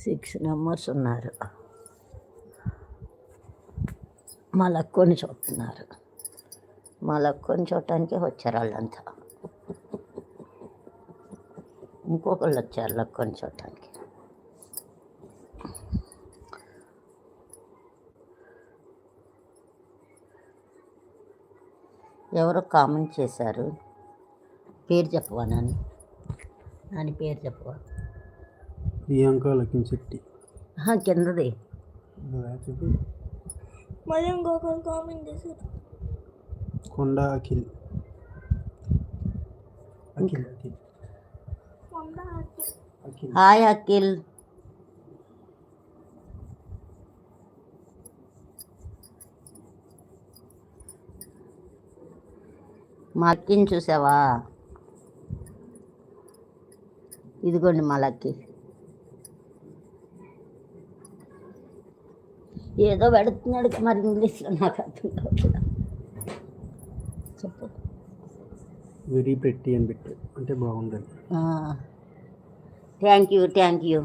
6 members ఉన్నారు. మా లక్కోని చూస్తున్నారు. మా లక్కోని చూడటానికే వచ్చారు వాళ్ళంతా. ఇంకొకళ్ళు వచ్చారు లక్కోని చూడటానికి. ఎవరో కామెంట్ చేశారు, పేరు చెప్పవా నాని? నాని పేరు చెప్పవా? ప్రియాంక లక్కింశెట్టి. కిందది మళ్ళీ ఇంకొకరు కామెంట్ చేశారు, కొండ అఖిల్. అఖిల్ అఖిల్ అఖిల్. హాయ్ అఖిల్. మా లక్కీని చూసావా? ఇదిగోండి మా లక్కీ. ఏదో పెడుతున్నాడు మరి ఇంగ్లీష్లో, నాకు అర్థం కావట్లేదు. చెప్పు. వెరీ ప్రెట్టి అని పెట్టు అంటే బాగుండాలి. Thank you.